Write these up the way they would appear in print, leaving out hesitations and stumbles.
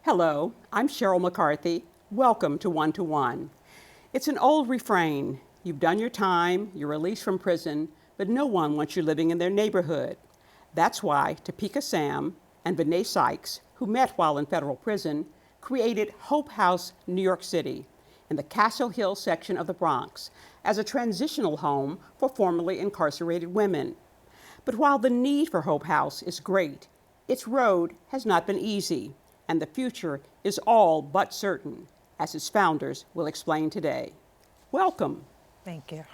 Hello, I'm Sheryl McCarthy. Welcome to One to One. It's an old refrain. You've done your time, you're released from prison, but no one wants you living in their neighborhood. That's why Topeka Sam and Vanee Sykes, who met while in federal prison, created Hope House New York City in the Castle Hill section of the Bronx as a transitional home for formerly incarcerated women. But while the need for Hope House is great, its road has not been easy, and the future is all but certain, as its founders will explain today. Welcome. Thank you.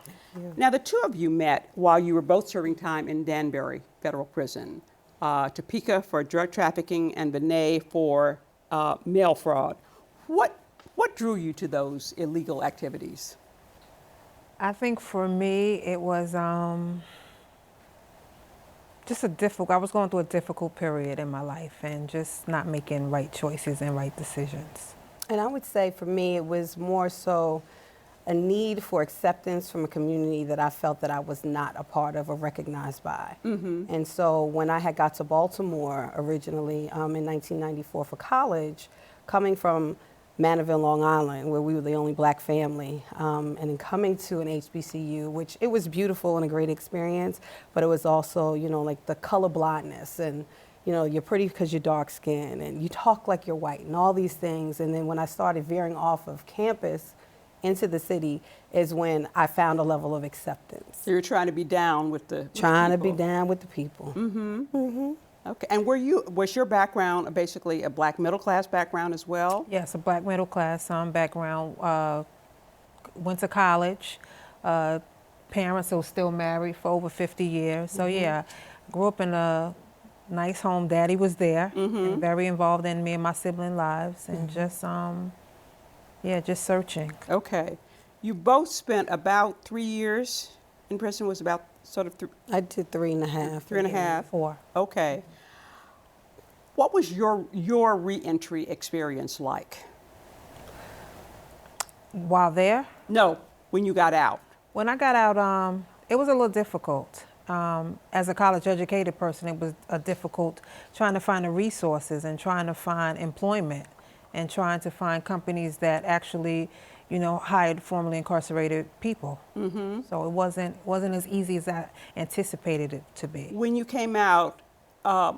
Now, the two of you met while you were both serving time in Danbury Federal Prison, Topeka for drug trafficking and Vanee for mail fraud. What drew you to those illegal activities? I think for me, it was just I was going through a difficult period in my life and just not making right choices and right decisions. And I would say for me, it was more so a need for acceptance from a community that I felt that I was not a part of or recognized by. And so when I had got to Baltimore originally in 1994 for college, coming from Manorville, Long Island, where we were the only black family, and then coming to an HBCU, which it was beautiful and a great experience, but it was also, you know, like the color blindness and, you know, you're pretty because you're dark skinned and you talk like you're white and all these things. And then when I started veering off of campus into the city is when I found a level of acceptance. So you're trying to be down with the Trying to be down with the people. Okay, and was your background basically a black middle class background as well? Yes, a black middle class background. Went to college. Parents who were still married for over 50 years. So yeah, grew up in a nice home. Daddy was there and very involved in me and my sibling lives, and just just searching. Okay, you both spent about 3 years in prison. Was about sort of I did 3.5. 3.5. 4. Okay. What was your reentry experience like? While there? No, when you got out. When I got out, it was a little difficult. As a college educated person, it was difficult trying to find the resources and trying to find employment and trying to find companies that actually, you know, hired formerly incarcerated people. So it wasn't as easy as I anticipated it to be. When you came out,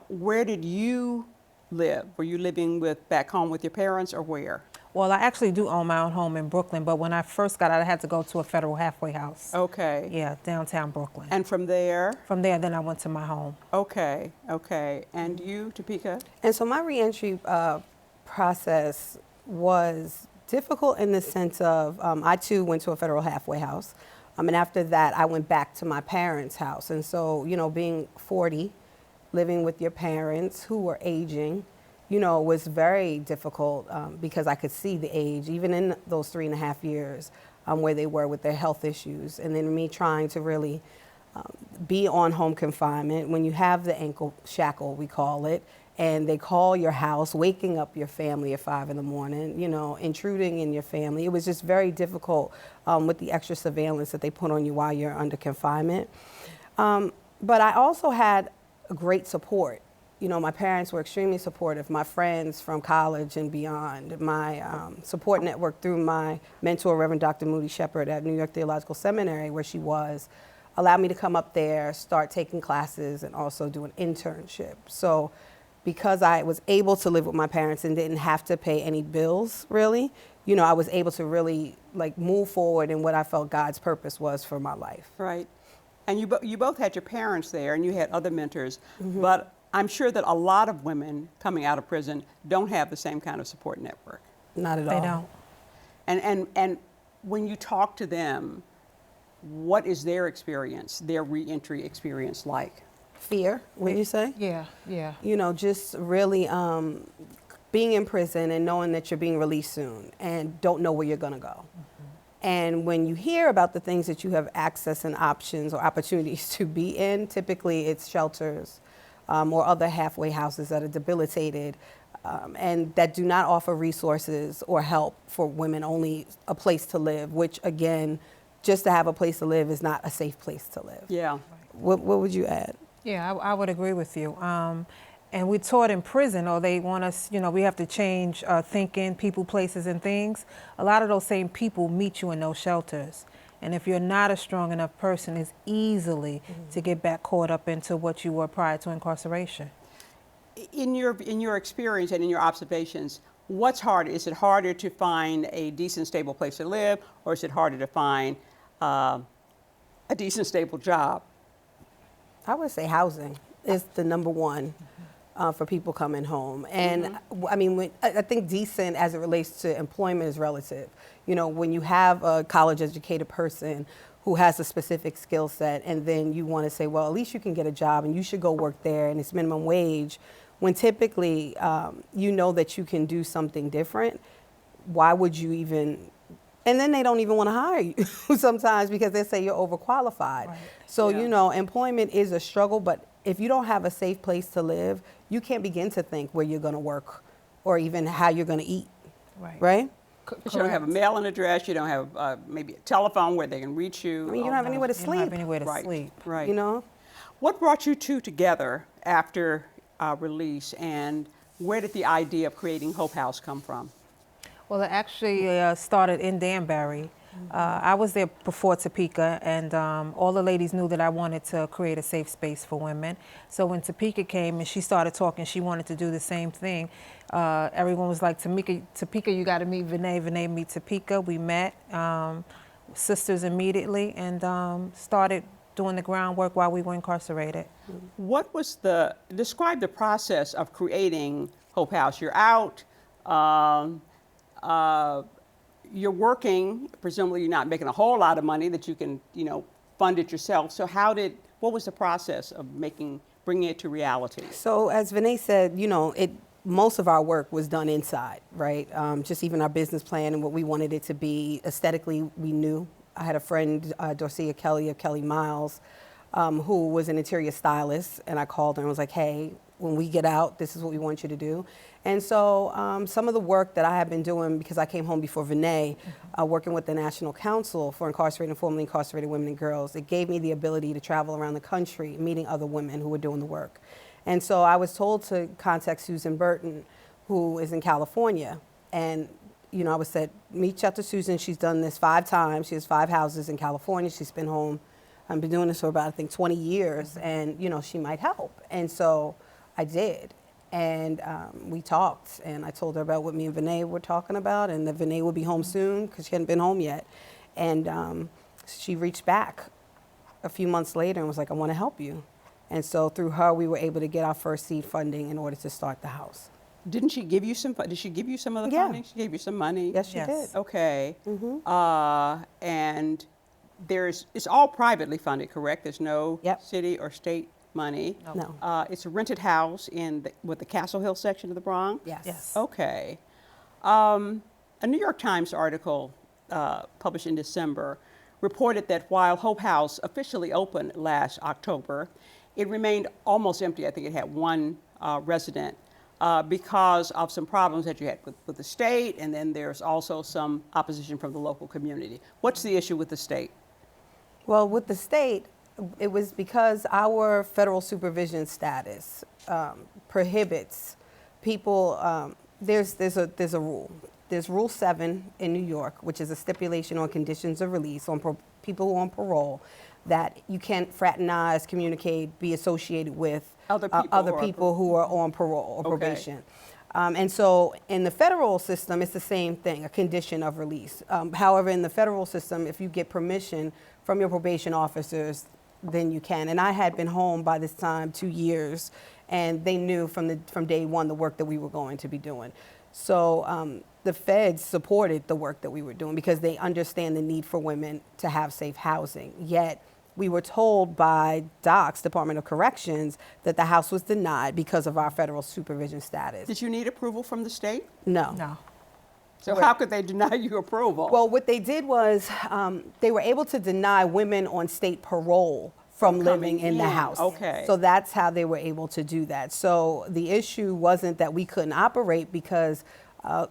where did you live? Were you living back home with your parents or where? Well, I actually do own my own home in Brooklyn, but when I first got out, I had to go to a federal halfway house. Okay. Yeah, downtown Brooklyn. And from there? From there, then I went to my home. Okay, okay. And you, Topeka? And so my reentry process was difficult in the sense of I too went to a federal halfway house. And after that, I went back to my parents' house. And so, you know, being 40, living with your parents who were aging, you know, was very difficult because I could see the age, even in those 3.5 years where they were with their health issues. And then me trying to really be on home confinement when you have the ankle shackle, we call it, and they call your house, waking up your family at 5 in the morning, you know, intruding in your family. It was just very difficult with the extra surveillance that they put on you while you're under confinement. But I also had great support. You know, my parents were extremely supportive. My friends from college and beyond, my support network through my mentor, Reverend Dr. Moody Shepherd at New York Theological Seminary, where she was, allowed me to come up there, start taking classes, and also do an internship. So because I was able to live with my parents and didn't have to pay any bills, really, you know, I was able to really like move forward in what I felt God's purpose was for my life. Right. And you both had your parents there and you had other mentors, but I'm sure that a lot of women coming out of prison don't have the same kind of support network. Not at all. They don't. And when you talk to them, what is their experience, their reentry experience like? Fear, would you say? Yeah, yeah. You know, just really being in prison and knowing that you're being released soon and don't know where you're going to go. And when you hear about the things that you have access and options or opportunities to be in, typically it's shelters or other halfway houses that are debilitated and that do not offer resources or help for women, only a place to live, which again, just to have a place to live is not a safe place to live. Yeah. What would you add? Yeah, I would agree with you. and we're taught in prison, or they want us, we have to change our thinking, people, places, and things. A lot of those same people meet you in those shelters. And if you're not a strong enough person, it's easily to get back caught up into what you were prior to incarceration. In your experience and in your observations, what's harder? Is it harder to find a decent, stable place to live, or is it harder to find a decent, stable job? I would say housing is the number one for people coming home. And I mean, I think decent as it relates to employment is relative. When you have a college educated person who has a specific skill set, and then you want to say, well, at least you can get a job and you should go work there and it's minimum wage, when typically you know that you can do something different, why would you even? And then they don't even want to hire you sometimes because they say you're overqualified. Right. So, employment is a struggle, but if you don't have a safe place to live, you can't begin to think where you're going to work or even how you're going to eat. Right? Because you don't have a mailing address, you don't have maybe a telephone where they can reach you. I mean, you don't have anywhere to sleep. You don't have anywhere to sleep. Right. What brought you two together after release, and where did the idea of creating Hope House come from? Well, it actually started in Danbury. I was there before Topeka, and all the ladies knew that I wanted to create a safe space for women. So when Topeka came and she started talking, she wanted to do the same thing. Everyone was like, Topeka, you got to meet Vanee. Vanee meet Topeka. We met, sisters immediately, and started doing the groundwork while we were incarcerated. What was describe the process of creating Hope House? You're out. You're working, presumably you're not making a whole lot of money that you can, fund it yourself. So what was the process of bringing it to reality? So as Vanee said, most of our work was done inside, right? Just even our business plan and what we wanted it to be. Aesthetically, we knew. I had a friend, Dorcia Kelly of Kelly Miles, who was an interior stylist, and I called her and was like, hey, when we get out, this is what we want you to do. And so some of the work that I have been doing, because I came home before Vanee, working with the National Council for Incarcerated and Formerly Incarcerated Women and Girls, it gave me the ability to travel around the country, meeting other women who were doing the work. And so I was told to contact Susan Burton, who is in California. And, I was said, reach out to Susan. She's done this 5 times. She has 5 houses in California. She's been home. I've been doing this for about, I think, 20 years. And, she might help. And so I did. And we talked, and I told her about what me and Vanee were talking about, and that Vanee would be home soon because she hadn't been home yet. And she reached back a few months later and was like, I want to help you. And so through her, we were able to get our first seed funding in order to start the house. Didn't she give you some? Did she give you some of the funding? She gave you some money. Yes, she did. Okay. And it's all privately funded, correct? There's no city or state money. No. It's a rented house with the Castle Hill section of the Bronx? Yes. Okay. A New York Times article published in December reported that while Hope House officially opened last October, it remained almost empty. I think it had one resident because of some problems that you had with the state, and then there's also some opposition from the local community. What's the issue with the state? Well, with the state, it was because our federal supervision status prohibits people. There's a rule. There's Rule 7 in New York, which is a stipulation on conditions of release on people who are on parole, that you can't fraternize, communicate, be associated with other people who are on parole or probation. And so in the federal system, it's the same thing, a condition of release. However, in the federal system, if you get permission from your probation officers, then you can. And I had been home by this time 2 years, and they knew from day one the work that we were going to be doing. So the feds supported the work that we were doing because they understand the need for women to have safe housing. Yet we were told by DOCS, Department of Corrections, that the house was denied because of our federal supervision status. Did you need approval from the state? No. No. So how could they deny you approval? Well, what they did was they were able to deny women on state parole from living in the house. Okay. So that's how they were able to do that. So the issue wasn't that we couldn't operate because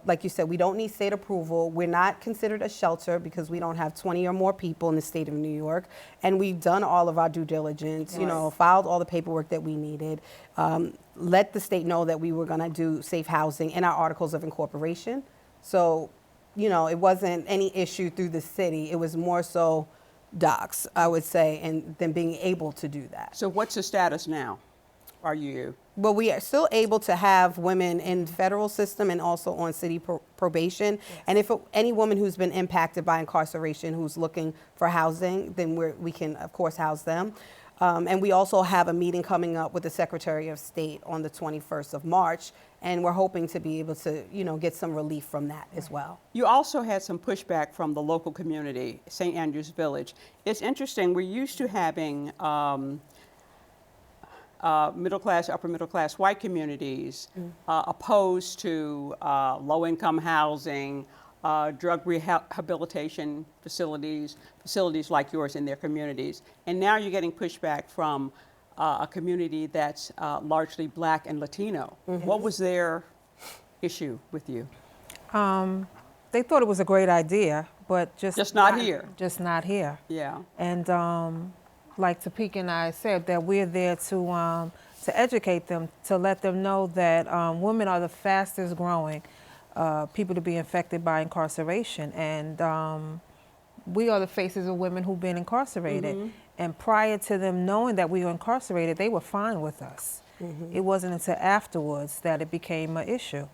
Like you said, we don't need state approval. We're not considered a shelter because we don't have 20 or more people in the state of New York. And we've done all of our due diligence, you know, filed all the paperwork that we needed, let the state know that we were going to do safe housing in our articles of incorporation. So, you know, it wasn't any issue through the city. It was more so docs, I would say, and then being able to do that. So what's the status now? Are you? But we are still able to have women in federal system and also on city probation. Yes. And if any woman who's been impacted by incarceration who's looking for housing, then we can, of course, house them. And we also have a meeting coming up with the Secretary of State on the 21st of March. And we're hoping to be able to, you know, get some relief from that as well. You also had some pushback from the local community, St. Andrews Village. It's interesting, we're used to having middle class, upper middle class white communities opposed to low-income housing, drug rehabilitation facilities like yours in their communities. And now you're getting pushback from a community that's largely Black and Latino. What was their issue with you? They thought it was a great idea, but just not here. Just not here. Yeah. And like Topeka and I said, that we're there to educate them, to let them know that women are the fastest growing people to be infected by incarceration. And we are the faces of women who've been incarcerated. And prior to them knowing that we were incarcerated, they were fine with us. It wasn't until afterwards that it became an issue.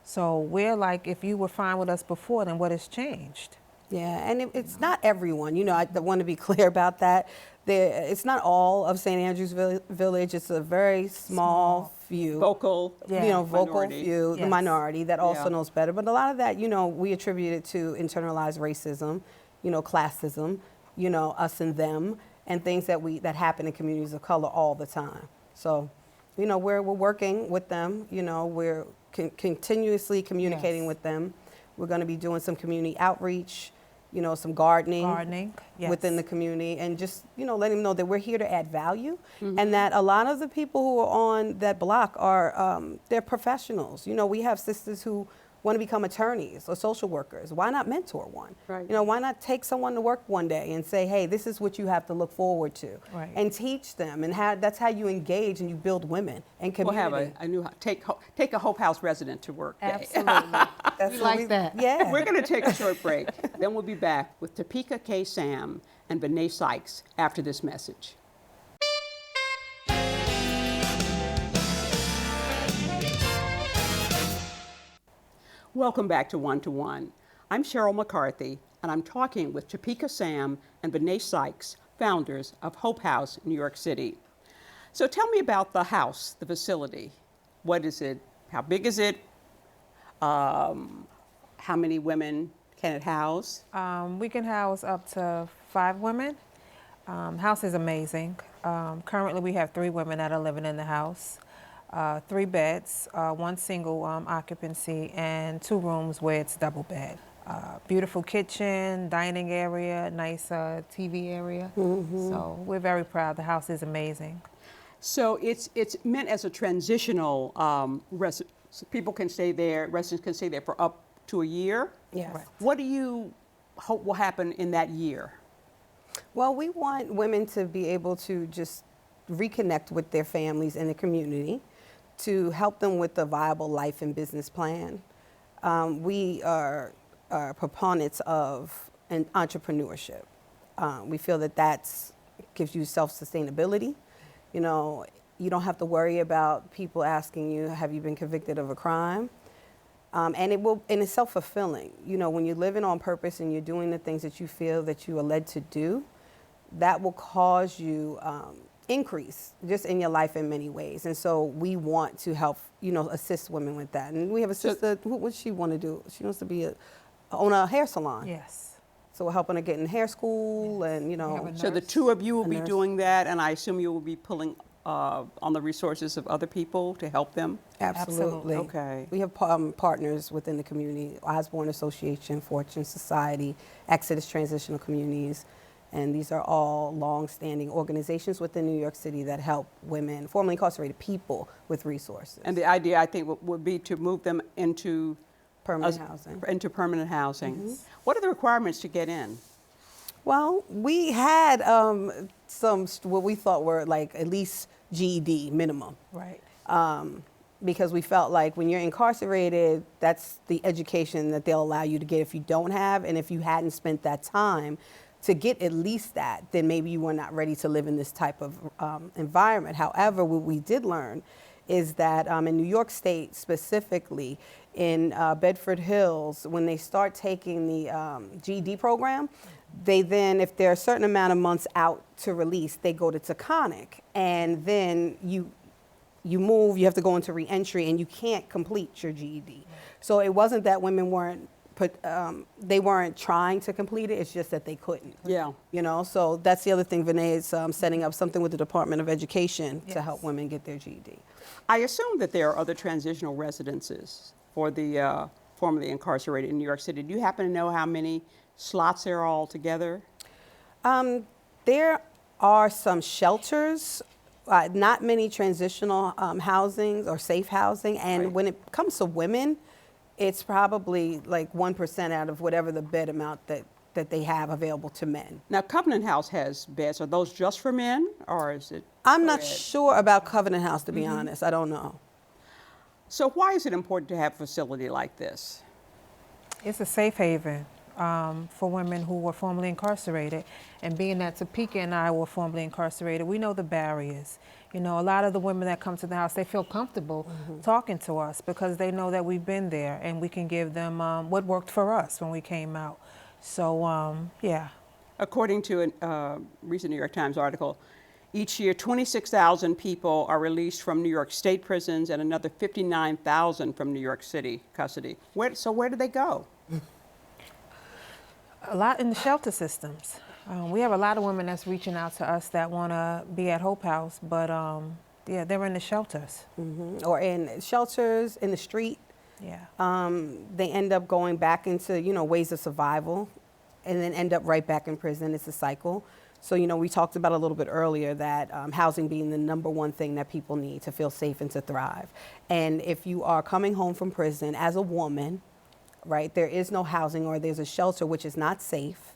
So we're like, if you were fine with us before, then what has changed? Yeah, and it's not everyone. You know, I want to be clear about that. It's not all of St. Andrews Village. It's a very small few. Vocal, you know, vocal minority. few, Yes. the minority that also knows better. But a lot of that, you know, we attribute it to internalized racism, you know, classism, you know, us and them, and things that happen in communities of color all the time. So, you know, we're working with them. You know, we're continuously communicating with them. We're going to be doing some community outreach, you know, some gardening within the community, and just, you know, letting them know that we're here to add value, and that a lot of the people who are on that block are, they're professionals. You know, we have sisters who want to become attorneys or social workers. Why not mentor one? Right. You know, why not take someone to work one day and say, hey, this is what you have to look forward to, and teach them, and that's how you engage and you build women and community. We'll have a new take a Hope House resident to work day. Absolutely. That's like that. Yeah. We're going to take a short break. Then we'll be back with Topeka K. Sam and Vanee Sykes after this message. Welcome back to One to One. I'm Sheryl McCarthy, and I'm talking with Topeka Sam and Vanee Sykes, founders of Hope House, New York City. So tell me about the house, the facility. What is it? How big is it? How many women can it house? We can house up to 5 women. House is amazing. Currently, we have 3 women that are living in the house. 3 beds, 1 single occupancy, and 2 rooms where it's double bed. Beautiful kitchen, dining area, nice TV area. So we're very proud. The house is amazing. So it's meant as a transitional people can stay there, residents can stay there for up to a year? Yes. Right. What do you hope will happen in that year? Well, we want women to be able to just reconnect with their families and the community, to help them with a viable life and business plan. We are proponents of entrepreneurship. We feel that gives you self-sustainability. You know, you don't have to worry about people asking you, have you been convicted of a crime? And it's self-fulfilling. You know, when you're living on purpose and you're doing the things that you feel that you are led to do, that will cause you increase just in your life in many ways. And so we want to help, you know, assist women with that. And we have a sister, what does she want to do? She wants to be own a hair salon. Yes. So we're helping her get in hair school, and, you know. So the two of you will be doing that, and I assume you will be pulling on the resources of other people to help them? Absolutely. Okay. We have partners within the community, Osborne Association, Fortune Society, Exodus Transitional Communities, and these are all long-standing organizations within New York City that help women, formerly incarcerated people, with resources. And the idea, I think, would be to move them into Permanent housing. Into permanent housing. What are the requirements to get in? Well, we had some what we thought were like at least GED minimum. Right. Because we felt like when you're incarcerated, that's the education that they'll allow you to get if you don't have, and if you hadn't spent that time to get at least that, then maybe you were not ready to live in this type of environment. However, what we did learn is that in New York State specifically, in Bedford Hills, when they start taking the GED program, they then, if they're a certain amount of months out to release, they go to Taconic, and then you move, you have to go into reentry, and you can't complete your GED. So it wasn't that women weren't they weren't trying to complete it, it's just that they couldn't. Yeah. You know, so that's the other thing. Vanee is setting up something with the Department of Education to Yes. help women get their GED. I assume that there are other transitional residences for the formerly incarcerated in New York City. Do you happen to know how many slots there are altogether? There are some shelters, not many transitional housings or safe housing, and Right. when it comes to women, it's probably like 1% out of whatever the bed amount that they have available to men. Now, Covenant House has beds. Are those just for men, or is it? I'm not co-ed? sure about Covenant House, to be honest. I don't know. So why is it important to have a facility like this? It's a safe haven for women who were formerly incarcerated. And being that Topeka and I were formerly incarcerated, we know the barriers. You know, a lot of the women that come to the house, they feel comfortable talking to us because they know that we've been there and we can give them what worked for us when we came out. So, yeah. According to a recent New York Times article, each year 26,000 people are released from New York State prisons and another 59,000 from New York City custody. So where do they go? A lot in the shelter systems. We have a lot of women that's reaching out to us that want to be at Hope House, but yeah, they're in the shelters. Or in shelters, in the street. Yeah. They end up going back into, you know, ways of survival and then end up right back in prison. It's a cycle. So, you know, we talked about a little bit earlier that housing being the number one thing that people need to feel safe and to thrive. And if you are coming home from prison as a woman, right, there is no housing or there's a shelter which is not safe.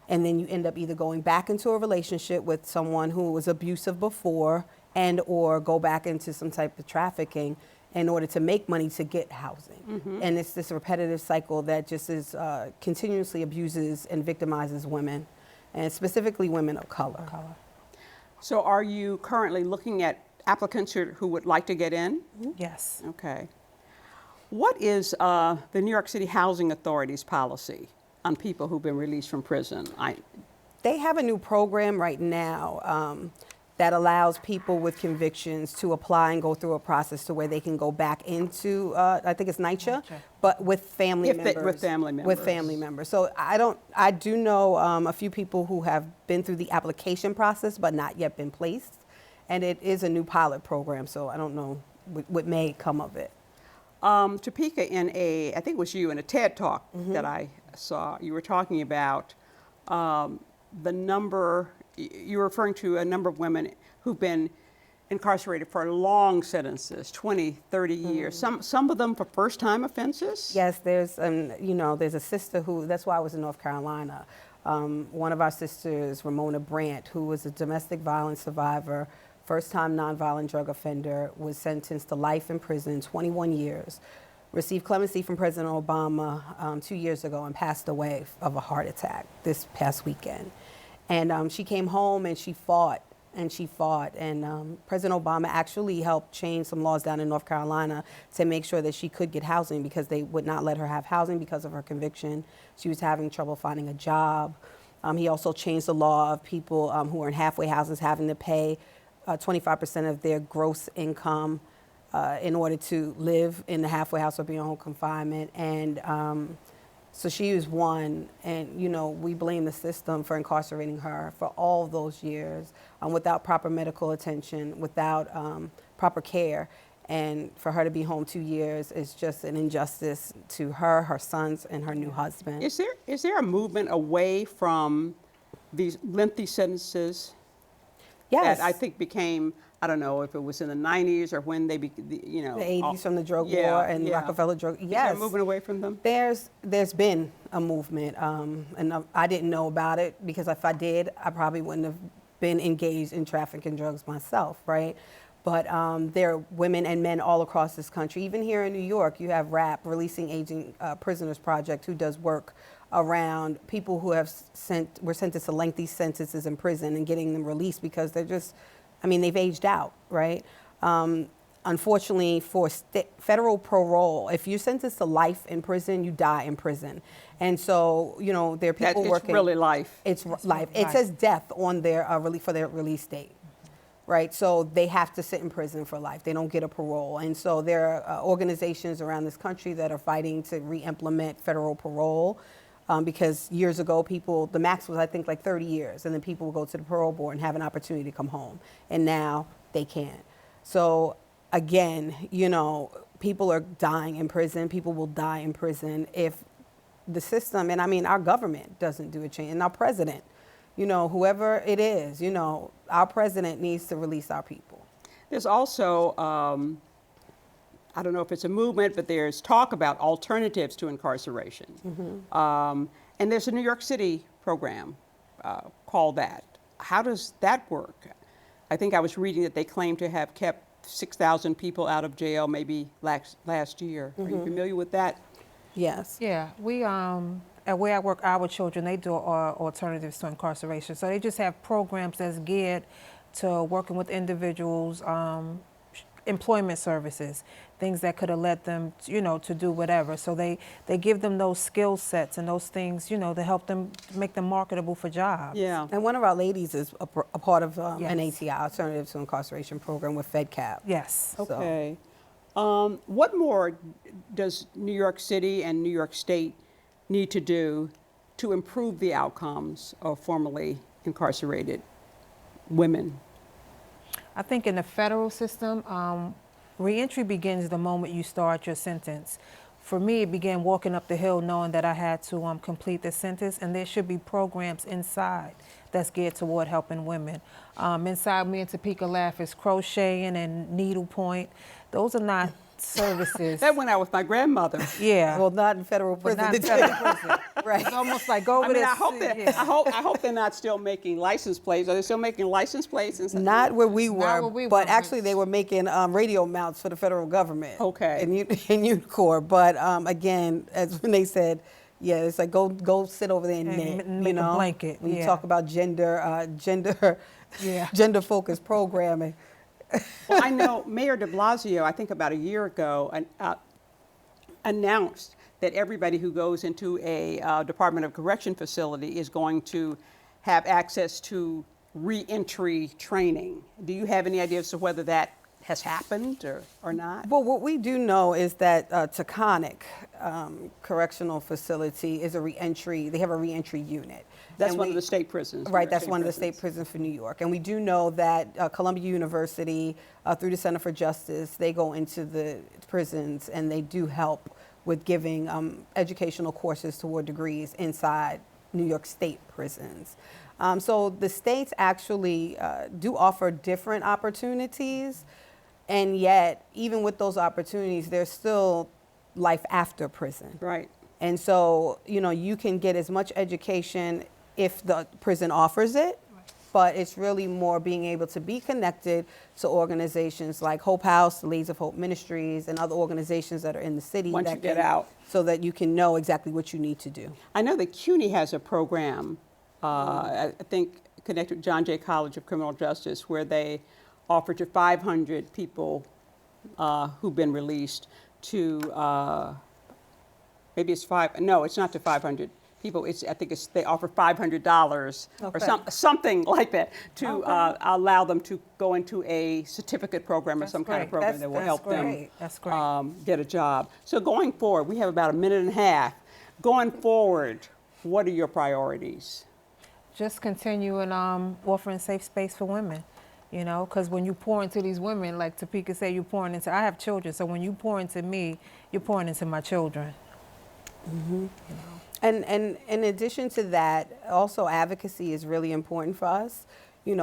And then you end up either going back into a relationship with someone who was abusive before and or go back into some type of trafficking in order to make money to get housing. And it's this repetitive cycle that just is continuously abuses and victimizes women, and specifically women of color. So are you currently looking at applicants who would like to get in? Yes. Okay. What is the New York City Housing Authority's policy on people who've been released from prison? They have a new program right now that allows people with convictions to apply and go through a process to where they can go back into, I think it's NYCHA, but with family members. With family members. With family members. So I do know a few people who have been through the application process but not yet been placed. And it is a new pilot program, so I don't know what may come of it. Topeka, I think it was you, in a TED Talk that I saw, you were talking about the number, you were referring to a number of women who've been incarcerated for long sentences, 20, 30 years, some of them for first-time offenses? Yes, there's, you know, there's a sister who, that's why I was in North Carolina. One of our sisters, Ramona Brandt, who was a domestic violence survivor, first-time nonviolent drug offender, was sentenced to life in prison, 21 years, received clemency from President Obama 2 years ago and passed away of a heart attack this past weekend. And she came home and she fought. And President Obama actually helped change some laws down in North Carolina to make sure that she could get housing because they would not let her have housing because of her conviction. She was having trouble finding a job. He also changed the law of people who are in halfway houses having to pay 25% of their gross income in order to live in the halfway house or be on home confinement. And so she was one, and you know, we blame the system for incarcerating her for all those years without proper medical attention, without proper care. And for her to be home 2 years is just an injustice to her, her sons, and her new husband. Is there a movement away from these lengthy sentences? Yes. That I think became I don't know if it was in the 90s or when they, you know. The 80s from the drug Yeah, war and yeah. Rockefeller drug. Is Yes. there moving away from them? There's been a movement, and I didn't know about it because if I did, I probably wouldn't have been engaged in trafficking drugs myself, right? But there are women and men all across this country. Even here in New York, you have RAP, Releasing Aging Prisoners Project, who does work around people who were sentenced to lengthy sentences in prison and getting them released because they're just, I mean, they've aged out, right? Unfortunately, for federal parole, if you're sentenced to life in prison, you die in prison. And so, you know, there are people working. It's really life. It's life. It says death on their for their release date, right? So they have to sit in prison for life. They don't get a parole. And so there are organizations around this country that are fighting to re-implement federal parole. Because years ago, the max was, I think, like 30 years, and then people would go to the parole board and have an opportunity to come home. And now they can't. So again, you know, people are dying in prison. People will die in prison if the system, and I mean, our government doesn't do a change, and our president, you know, whoever it is, you know, our president needs to release our people. There's also, I don't know if it's a movement, but there's talk about alternatives to incarceration. And there's a New York City program called that. How does that work? I think I was reading that they claim to have kept 6,000 people out of jail maybe last year. Are you familiar with that? Yes. Yeah, we at where I work, our children, they do alternatives to incarceration. So they just have programs that's geared to working with individuals, employment services, things that could have led them, you know, to do whatever. So they give them those skill sets and those things, you know, to help them make them marketable for jobs. Yeah. And one of our ladies is a part of Yes. an ATI, Alternative to Incarceration program with FedCap. Yes. Okay. What more does New York City and New York State need to do to improve the outcomes of formerly incarcerated women? I think in the federal system, reentry begins the moment you start your sentence. For me, it began walking up the hill knowing that I had to complete the sentence, and there should be programs inside that's geared toward helping women. Inside me in Topeka laugh is crocheting and needlepoint. Those are not services. That went out with my grandmother. Yeah. Well, not in federal prison. not in federal prison. Right. It's almost like go I over mean, this. I hope they're not still making license plates. Are they still making license plates? And stuff? Not where we were, where we but were, actually but- they were making radio mounts for the federal government. Okay. In Unicor. But again, as Vanee said, yeah, it's like go sit over there and knit. And you make a know? blanket, When you yeah. talk about gender focused programming. Well, I know Mayor de Blasio, I think about a year ago, announced that everybody who goes into a Department of Correction facility is going to have access to reentry training. Do you have any idea as to whether that has happened or not? Well, what we do know is that Taconic Correctional Facility is a reentry. They have a reentry unit. That's And one of the state prisons. Right, that's one of the state prisons for New York. And we do know that Columbia University, through the Center for Justice, they go into the prisons and they do help with giving educational courses toward degrees inside New York State prisons. So the states actually do offer different opportunities, and yet, even with those opportunities, there's still life after prison. Right. And so, you know, you can get as much education if the prison offers it, but it's really more being able to be connected to organizations like Hope House, the Ladies of Hope Ministries, and other organizations that are in the city. Once that you get out. So that you can know exactly what you need to do. I know that CUNY has a program, I think connected with John Jay College of Criminal Justice, where they offer to 500 people who've been released to, maybe it's no, it's not to 500 people. I think they offer $500 or something like that to allow them to go into a certificate program or some kind of program that will help them get a job. So going forward, we have about a minute and a half. Going forward, what are your priorities? Just continuing offering safe space for women, you know, because when you pour into these women, like Topeka said, you're pouring into, I have children, so when you pour into me, you're pouring into my children. Mm-hmm. You know. And in addition to that, also advocacy is really important for us.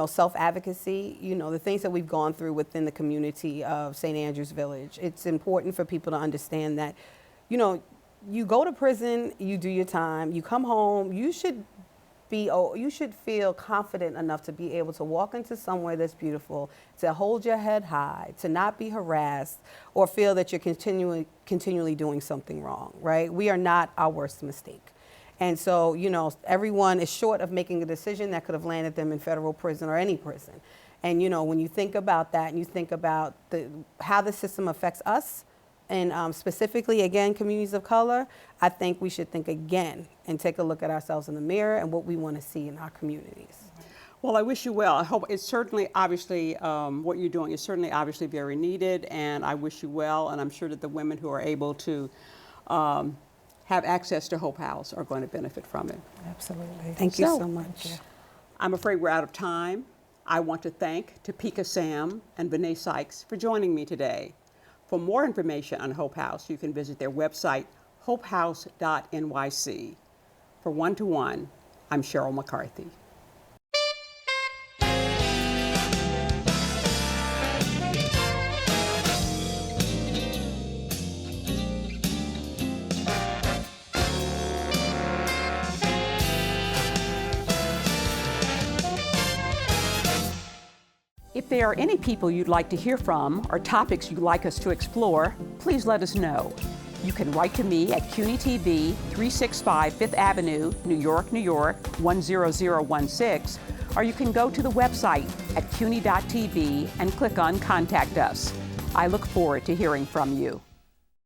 self-advocacy, the things that we've gone through within the community of St. Andrews Village. It's important for people to understand that, you go to prison, you do your time, you come home, you should feel confident enough to be able to walk into somewhere that's beautiful, to hold your head high, to not be harassed or feel that you're continually doing something wrong, right? We are not our worst mistake. And so, everyone is short of making a decision that could have landed them in federal prison or any prison. And, when you think about that and you think about how the system affects us, and specifically, again, communities of color, I think we should think again and take a look at ourselves in the mirror and what we want to see in our communities. Well, I wish you well. I hope it's certainly, obviously, what you're doing is certainly, obviously, very needed, and I wish you well, and I'm sure that the women who are able to have access to Hope House are going to benefit from it. Absolutely. Thank you so much. I'm afraid we're out of time. I want to thank Topeka Sam and Vanee Sykes for joining me today. For more information on Hope House, you can visit their website, hopehouse.nyc. For One to One, I'm Sheryl McCarthy. If there are any people you'd like to hear from or topics you'd like us to explore, please let us know. You can write to me at CUNY TV, 365 Fifth Avenue, New York, New York, 10016, or you can go to the website at cuny.tv and click on Contact Us. I look forward to hearing from you.